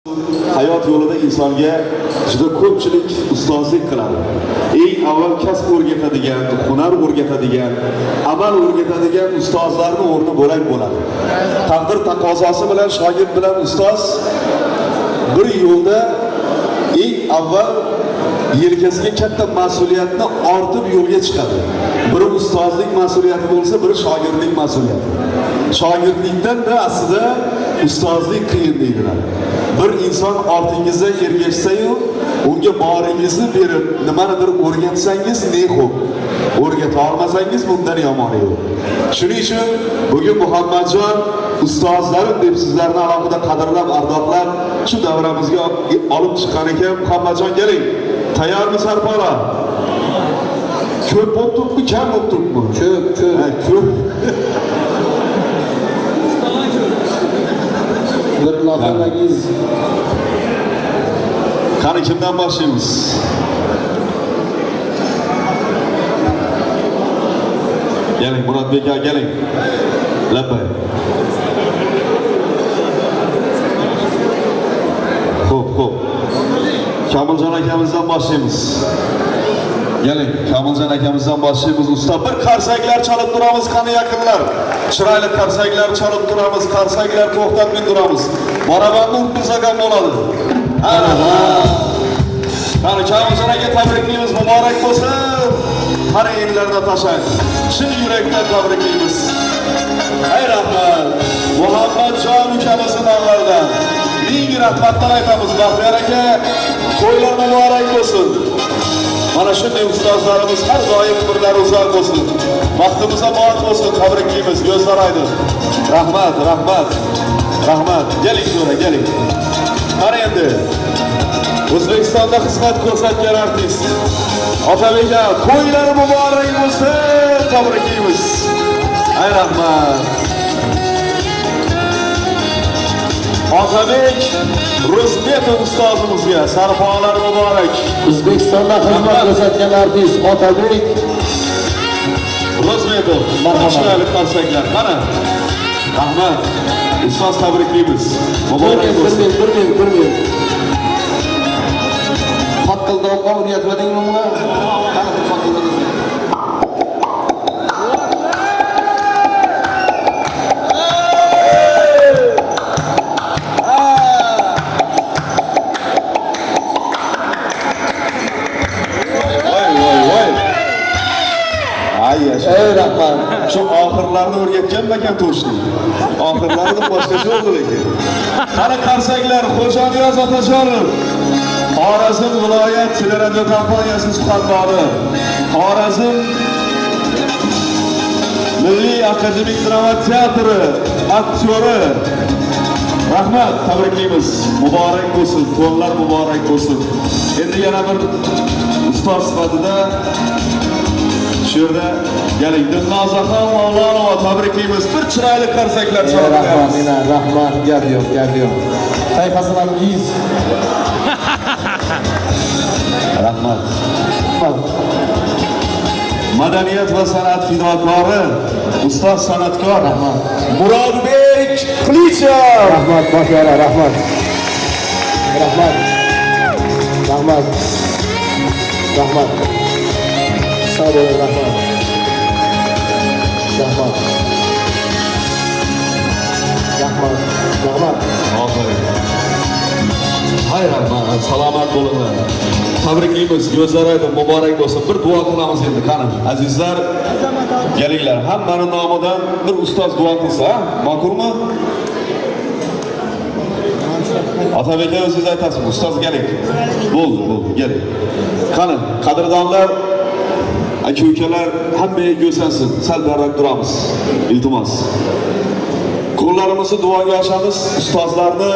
Hayot yo'lida insonga juda ko'pchilik ustozlik qiladi. Eng avval kasb o'rgatadigan, hunar o'rgatadigan, amal o'rgatadigan ustozlarning o'rni bo'lak bo'ladi. Taqdir taqozosi bilan shogird bilan ustoz bir yo'lda eng avval yelkasiga katta mas'uliyatni ortib yo'lga chiqadi. Biri ustozlik mas'uliyati bo'lsa, biri shogirdlik mas'uliyati. Shogirdlikdan da aslida ustozlik qiyin deydilar. Bir inson ortingizda ergashsa-yu, unga boringizni berib, nimanidir o'rgatsangiz ne xo'p. O'rgata olmasangiz bundan yomoni yo'q. Shuning uchun bugun Muhammadjon ustozlarim deb sizlarni alohida qadrlab, ardoqlab shu davramizga olib chiqqan ekan. Muhammadjon keling. Tayyormi sarpolar? Ko'p bo'lib turibmi, kam bo'lib turibmi? Ko'p. Bir loqalagingiz. Qani kimdan boshlaymiz? Keling, Murodbek aka, keling. Labbay. Xo'p. Kamiljon akamizdan boshlaymiz. Keling, Kamiljon akamizdan boshlaymiz. Usta, bir qarsaklar chalib turamiz, qani yaqinlar. Chiroyli qarsaklar chalib turamiz, qarsaklar to'xtatmay turamiz. Barabanni urtmasak ham bo'ladi. Qani Kamiljon aka tabriklaymiz, muborak bo'lsin. Qani ellarni tashlang. Chin yurakdan tabriklaymiz. Hay rahmat. Muhammadjon ukamizni avvaldan ming rahmatlar aytamiz. Baxtiyor aka, to'ylar muborak bo'lsin. Mana shunday ustozlarimiz har doim umrlari uzoq bo'lsin. Vaqtimiz obod bo'lsin. Tabriklaymiz. Ko'zlar oydin. Rahmat. Keling so'ra, keling. Qani endi O'zbekistonda xizmat ko'rsatgan artist Otabek aka, to'ylari muborak bo'lsin. Tabriklaymiz. Hay rahmat. Otabek Rusmetov ustozimizga sarpolar muborak. O'zbekistonda xizmat ko'rsatgan artist Otabek Rusmetov. Chiroyli qarsaklar. Mana. Rahmat. Ustoz tabriklaymiz. Muborak bo'lsin. Bir ming. Faqildoqqa o'rgatmadingmi bunga? Qani faqildoq. Ey rahmat. Şu oxirlarni o'rgatganmakan to'shni. Oxirlarni boshqacha bo'ldi lekin. Qani qarsaklar, Xo'janiyoz Otajonov. Xorazm viloyat teleradio kompaniyasi suhbatdori. Xorazm Milliy akademik drama teatri aktyori. Rahmat, tabriklaymiz. Muborak bo'lsin, to'ylar muborak bo'lsin. Endi yana bir ustoz sifatida shu yerda keling, Dilnozaxon Mavlonova tabriklaymiz. Bir chiroyli qarsaklar chalib qo'yamiz. Rahmat, gap yo'q. Sayfasingiz. Rahmat. Madaniyat va san'at fidokori, ustoz san'atkor Murodbek Qilichov. Rahmat, boshqalar, rahmat. Sağ olun, rahmat. Aferin. Hay rahmat, salomat bo'linglar. Tabriklaymiz, ko'zlar oydin, muborak bo'lsin. Bir duo qilamiz endi, qani. Azizlar, kelinglar. Hammaning nomidan bir ustoz duo qilsa, ma'qulmi? Otabek aka, o'zingiz aytasiz, ustoz keling. Bo'ldi, keling. Qani, qadrdonlar, aka-ukalar, hammaga ko'rsansin, sal barrak turamiz. Iltimos. Qo'llarimizni duoga ochamiz, ustozlarni